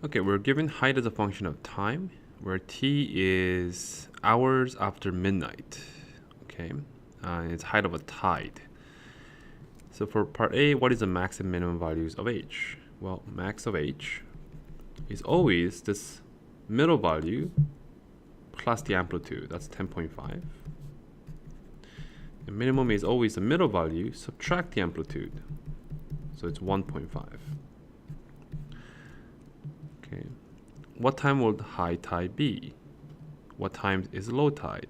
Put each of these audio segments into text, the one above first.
Okay, we're given height as a function of time, where t is hours after midnight. Okay, it's height of a tide. So for part A, what is the max and minimum values of h? Well, max of h is always this middle value plus the amplitude, that's 10.5. The minimum is always the middle value, subtract the amplitude, so it's 1.5. Okay, what time will the high tide be? What time is low tide?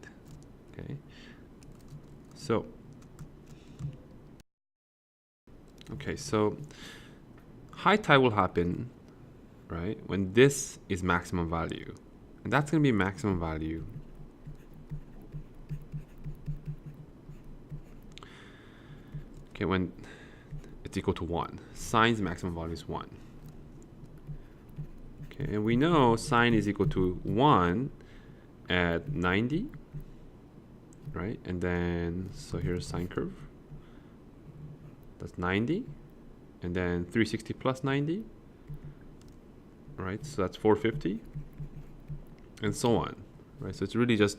Okay, so high tide will happen, right, when this is maximum value, and that's going to be maximum value when it's equal to 1. Sine's maximum value is 1. Okay, and we know sine is equal to 1 at 90, right? And then, so here's sine curve. That's 90. And then 360 plus 90, right? So that's 450. And so on, right? So it's really just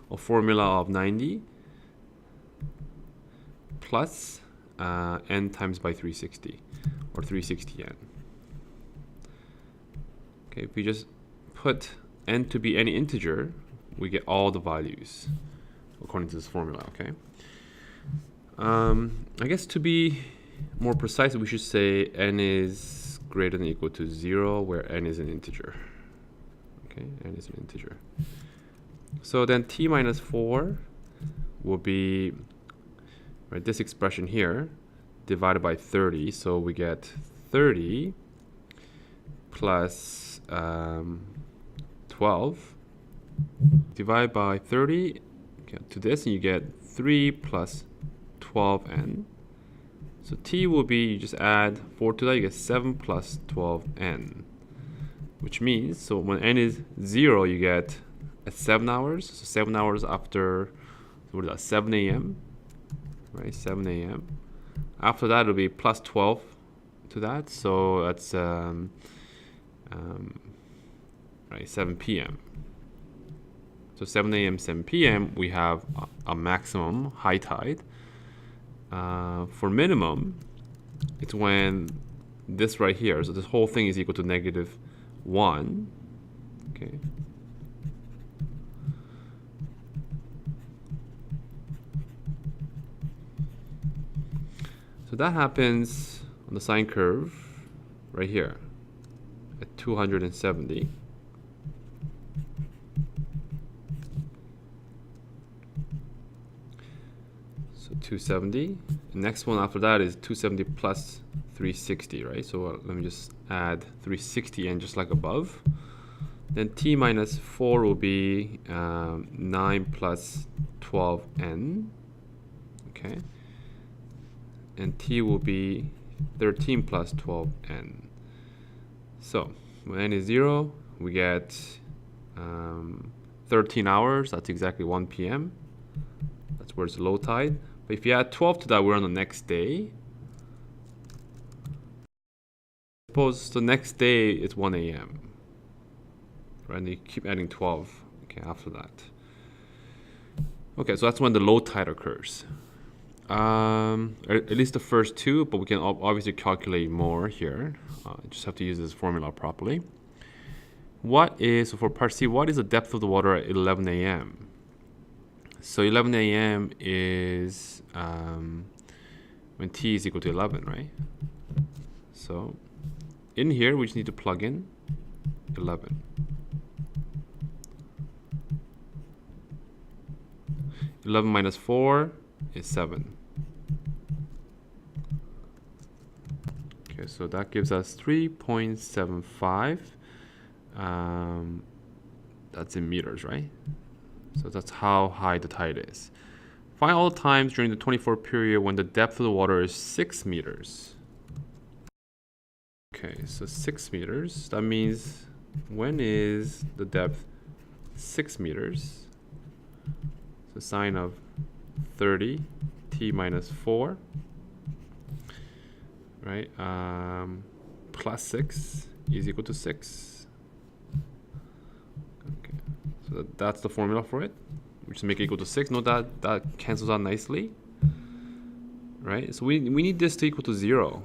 a formula of 90 plus n times by 360, or 360 n. Okay, if we just put n to be any integer, we get all the values according to this formula. Okay. I guess to be more precise, we should say n is greater than or equal to 0, where n is an integer. Okay, n is an integer. So then t minus 4 will be, right, this expression here divided by 30. So we get 30 plus 12 divided by 30 to this, and you get 3 plus 12n. So t will be, you just add 4 to that, you get 7 plus 12n, which means, so when n is 0, you get at 7 hours, so 7 hours after, what is that, 7 a.m., right, 7 a.m. After that, it'll be plus 12 to that, so that's right, 7 p.m. So 7 a.m., 7 p.m., we have a maximum high tide. For minimum, it's when this right here, so this whole thing is equal to -1. Okay. So that happens on the sine curve right here at 270. So 270. The next one after that is 270 plus 360, right? So let me just add 360 n just like above. Then t minus 4 will be 9 plus 12n. Okay. And t will be 13 plus 12n. So when n is 0, we get 13 hours. That's exactly 1 p.m. That's where it's low tide. But if you add 12 to that, we're on the next day. Suppose the next day it's 1 a.m. Right, and you keep adding 12 after that. Okay, so that's when the low tide occurs. At least the first two, but we can obviously calculate more here. Just have to use this formula properly. So for part C, what is the depth of the water at 11 a.m.? So 11 a.m. is when t is equal to 11, right? So in here, we just need to plug in 11. 11 minus 4 is 7. Okay, so that gives us 3.75. That's in meters, right? So that's how high the tide is. Find all the times during the 24 period when the depth of the water is 6 meters. Okay, so 6 meters. That means, when is the depth 6 meters? So sine of 30, t minus 4, right? Plus 6 is equal to 6. Okay, so that's the formula for it. We just make it equal to 6. Note that cancels out nicely, right? So we need this to equal to 0.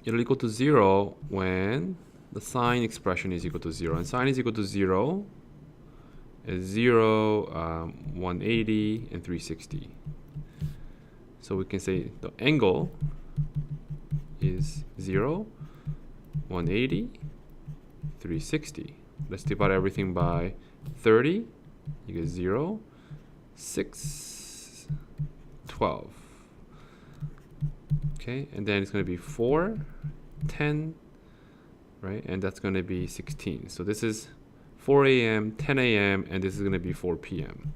It'll equal to 0 when the sine expression is equal to 0. And sine is equal to 0 is 0, 180, and 360. So we can say the angle is 0, 180, 360. Let's divide everything by 30. You get 0, 6, 12. Okay, and then it's going to be 4, 10, right? And that's going to be 16. So this is 4 a.m., 10 a.m., and this is going to be 4 p.m.